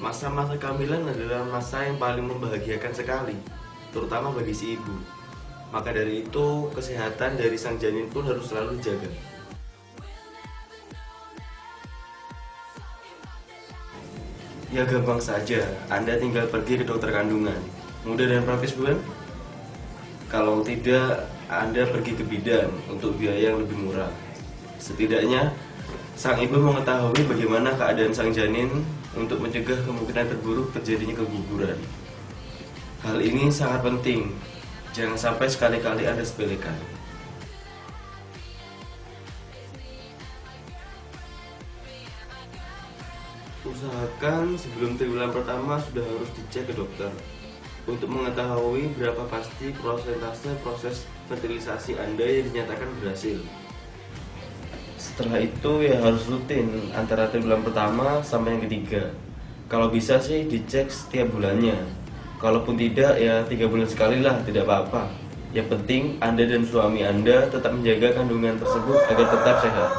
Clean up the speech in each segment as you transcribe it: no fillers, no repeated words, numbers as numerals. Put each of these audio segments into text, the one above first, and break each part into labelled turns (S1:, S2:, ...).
S1: Masa-masa kehamilan adalah masa yang paling membahagiakan sekali, terutama bagi si ibu. Maka dari itu, kesehatan dari sang janin pun harus selalu dijaga. Ya gampang saja, Anda tinggal pergi ke dokter kandungan. Mudah dan praktis bukan? Kalau tidak, Anda pergi ke bidan untuk biaya yang lebih murah. Setidaknya, sang ibu mengetahui bagaimana keadaan sang janin untuk mencegah kemungkinan terburuk terjadinya keguguran. Hal ini sangat penting, jangan sampai sekali-kali Anda sepelekan. Usahakan sebelum triwulan pertama sudah harus dicek ke dokter untuk mengetahui berapa pasti prosentase proses fertilisasi Anda yang dinyatakan berhasil. Setelah itu ya harus rutin antara triwulan pertama sampai yang ketiga. Kalau bisa sih dicek setiap bulannya. Kalaupun tidak ya 3 bulan sekali lah, tidak apa-apa. Yang penting Anda dan suami Anda tetap menjaga kandungan tersebut agar tetap sehat.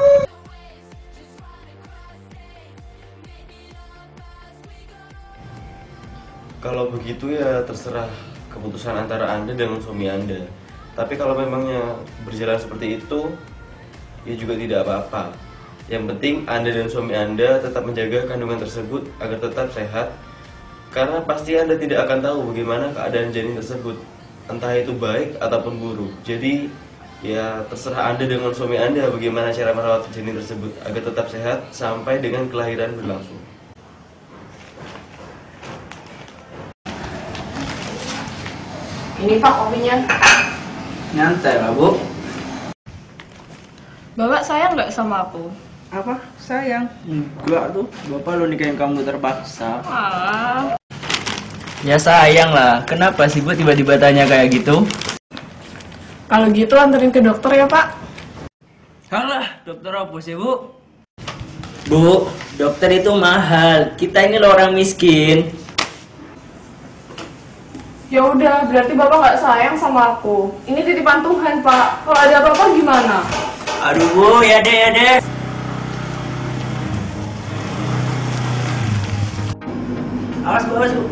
S1: Kalau begitu ya terserah keputusan antara Anda dengan suami Anda. Tapi kalau memangnya berjalan seperti itu, ya juga tidak apa-apa. Yang penting Anda dan suami Anda tetap menjaga kandungan tersebut agar tetap sehat. Karena pasti Anda tidak akan tahu bagaimana keadaan janin tersebut, entah itu baik ataupun buruk. Jadi ya terserah Anda dengan suami Anda bagaimana cara merawat janin tersebut agar tetap sehat sampai dengan kelahiran berlangsung.
S2: Ini Pak kopinya.
S3: Nyantai lah, Bu.
S2: Bapak sayang nggak sama aku?
S3: Apa? Sayang? Enggak tuh. Bapak lo nikahin kamu terpaksa.
S2: Ah.
S3: Ya sayang lah. Kenapa sih, Bu, tiba-tiba tanya kayak gitu?
S2: Kalau gitu anterin ke dokter ya Pak.
S3: Halah, dokter apa sih, Bu? Bu, dokter itu mahal. Kita ini loh orang miskin.
S2: Ya udah, berarti Bapak nggak sayang sama aku. Ini titipan Tuhan Pak. Kalau ada apa-apa gimana?
S3: Aduh, Bu, ya deh, ya deh. Awas, Bu, awas, Bu.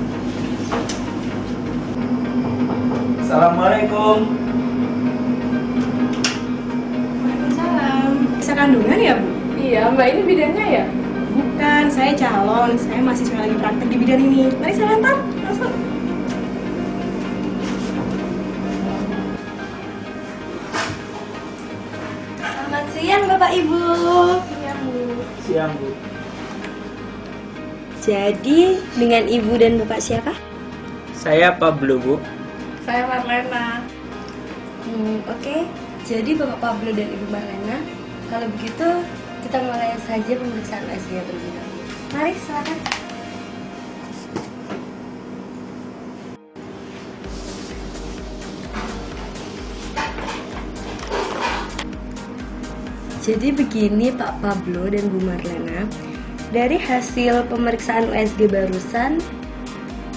S3: Assalamualaikum.
S4: Waalaikumsalam. Bisa kandungan ya, Bu?
S2: Iya, Mbak ini bidannya ya?
S4: Bukan, saya calon. Saya mahasiswa lagi praktek di bidan ini. Mari saya antar. Masuk. Selamat siang, Bapak Ibu. Siang, Bu.
S3: Siang, Bu.
S4: Jadi, dengan Ibu dan Bapak siapa?
S3: Saya Pablo, Bu.
S2: Saya Marlena.
S4: Oke. Jadi Bapak Pablo dan Ibu Marlena, kalau begitu kita mulai saja pemeriksaan USG terlebih dahulu. Mari, silakan. Jadi begini Pak Pablo dan Bu Marlena, dari hasil pemeriksaan USG barusan,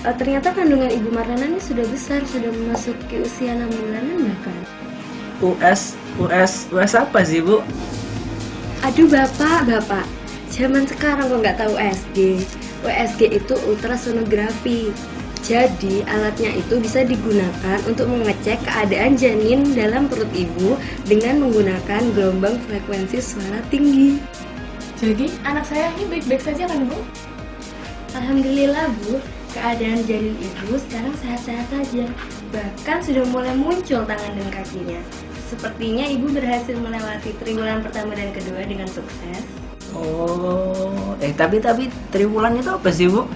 S4: ternyata kandungan Ibu Marlena ini sudah besar, sudah memasuki usia 6 bulanan bahkan.
S3: US apa sih, Bu?
S4: Aduh Bapak, zaman sekarang kok nggak tahu USG. USG itu ultrasonografi. Jadi alatnya itu bisa digunakan untuk mengecek keadaan janin dalam perut ibu dengan menggunakan gelombang frekuensi suara tinggi.
S2: Jadi anak saya ini baik-baik saja kan Bu?
S4: Alhamdulillah Bu, keadaan janin ibu sekarang sehat-sehat saja. Bahkan sudah mulai muncul tangan dan kakinya. Sepertinya ibu berhasil melewati triwulan pertama dan kedua dengan sukses.
S3: Oh, tapi triwulan itu apa sih, Bu?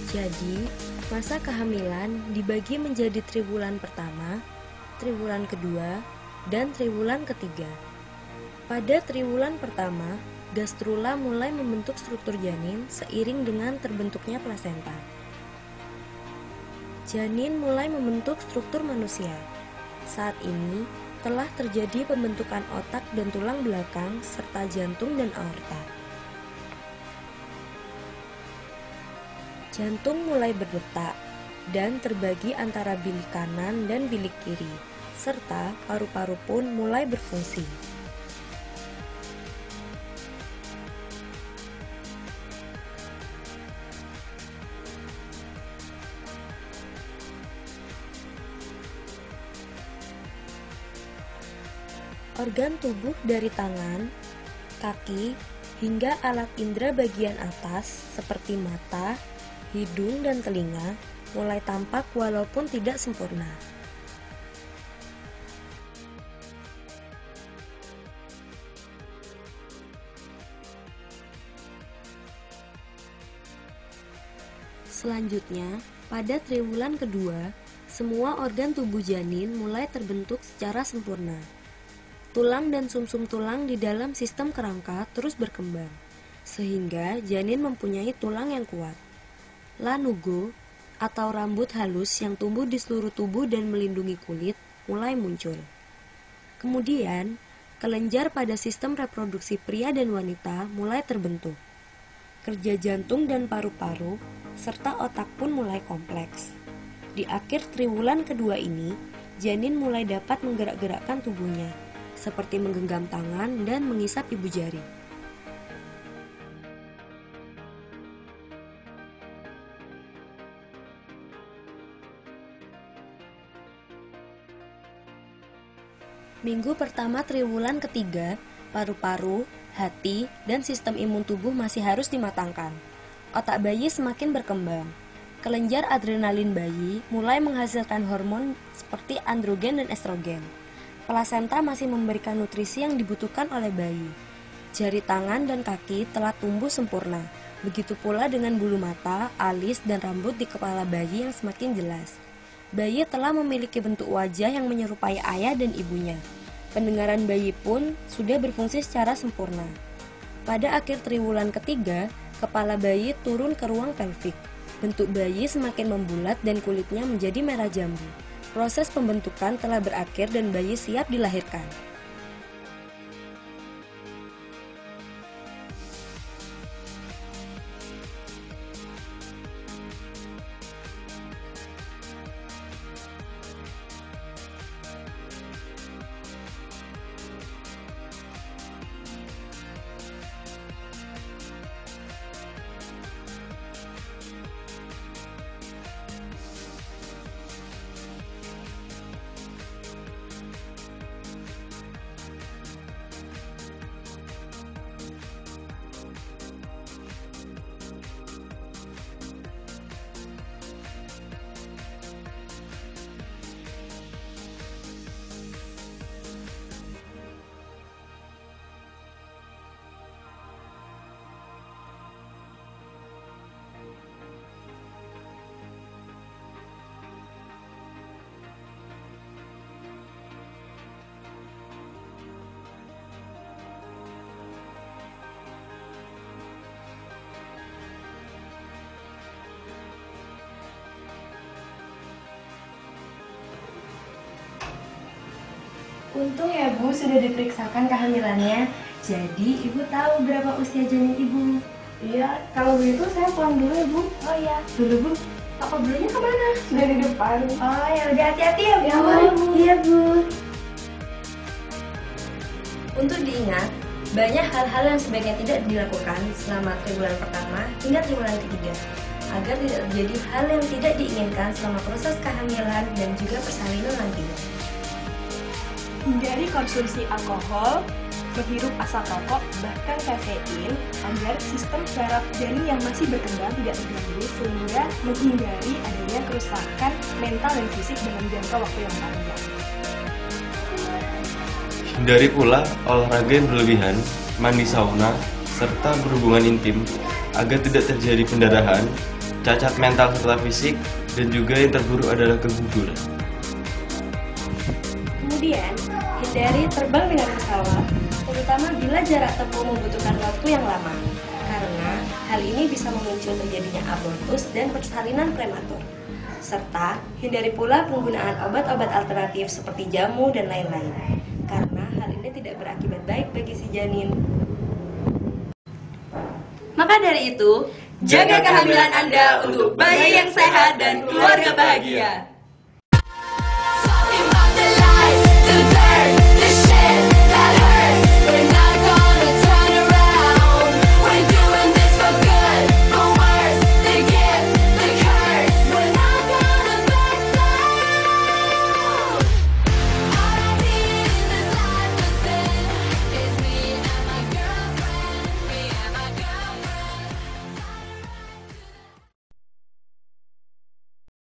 S4: Jadi, masa kehamilan dibagi menjadi triwulan pertama, triwulan kedua, dan triwulan ketiga. Pada triwulan pertama, gastrula mulai membentuk struktur janin seiring dengan terbentuknya plasenta. Janin mulai membentuk struktur manusia. Saat ini telah terjadi pembentukan otak dan tulang belakang serta jantung dan aorta. Jantung mulai berdetak dan terbagi antara bilik kanan dan bilik kiri, serta paru-paru pun mulai berfungsi. organ tubuh dari tangan, kaki, hingga alat indera bagian atas seperti mata, hidung, dan telinga mulai tampak walaupun tidak sempurna. Selanjutnya, pada triwulan kedua, semua organ tubuh janin mulai terbentuk secara sempurna. Tulang dan sumsum tulang di dalam sistem kerangka terus berkembang, sehingga janin mempunyai tulang yang kuat. Lanugo, atau rambut halus yang tumbuh di seluruh tubuh dan melindungi kulit, mulai muncul. Kemudian, kelenjar pada sistem reproduksi pria dan wanita mulai terbentuk. Kerja jantung dan paru-paru, serta otak pun mulai kompleks. Di akhir triwulan kedua ini, janin mulai dapat menggerak-gerakkan tubuhnya, seperti menggenggam tangan dan mengisap ibu jari. Minggu pertama triwulan ketiga, paru-paru, hati, dan sistem imun tubuh masih harus dimatangkan. Otak bayi semakin berkembang. Kelenjar adrenalin bayi mulai menghasilkan hormon seperti androgen dan estrogen. Plasenta masih memberikan nutrisi yang dibutuhkan oleh bayi. Jari tangan dan kaki telah tumbuh sempurna. Begitu pula dengan bulu mata, alis, dan rambut di kepala bayi yang semakin jelas. Bayi telah memiliki bentuk wajah yang menyerupai ayah dan ibunya. Pendengaran bayi pun sudah berfungsi secara sempurna. Pada akhir triwulan ketiga, kepala bayi turun ke ruang pelvik. Bentuk bayi semakin membulat dan kulitnya menjadi merah jambu. Proses pembentukan telah berakhir dan bayi siap dilahirkan.
S2: Untung ya Bu, sudah diperiksakan kehamilannya. Jadi Ibu tahu berapa usia janin Ibu. Iya, kalau begitu saya pulang dulu ya Bu. Oh iya, dulu Bu. Apa belinya kemana? Sudah di depan. Oh ya udah, hati-hati ya Bu. Ya, Bu. Iya Bu.
S4: Untuk diingat, banyak hal-hal yang sebaiknya tidak dilakukan selama triwulan pertama hingga triwulan ketiga, agar tidak terjadi hal yang tidak diinginkan selama proses kehamilan dan juga persalinan nantinya.
S2: Hindari konsumsi alkohol, menghirup asap rokok, bahkan kafein, agar sistem saraf janin yang masih berkembang tidak terganggu, sehingga menghindari adanya kerusakan mental dan fisik dalam jangka waktu yang panjang.
S1: Hindari pula olahraga yang berlebihan, mandi sauna, serta berhubungan intim agar tidak terjadi pendarahan, cacat mental serta fisik, dan juga yang terburuk adalah keguguran.
S4: Kemudian, hindari terbang dengan pesawat, terutama bila jarak tempuh membutuhkan waktu yang lama, karena hal ini bisa memicu terjadinya abortus dan persalinan prematur. Serta, hindari pula penggunaan obat-obat alternatif seperti jamu dan lain-lain, karena hal ini tidak berakibat baik bagi si janin. Maka dari itu, jaga kehamilan Anda untuk bayi yang sehat dan keluarga bahagia.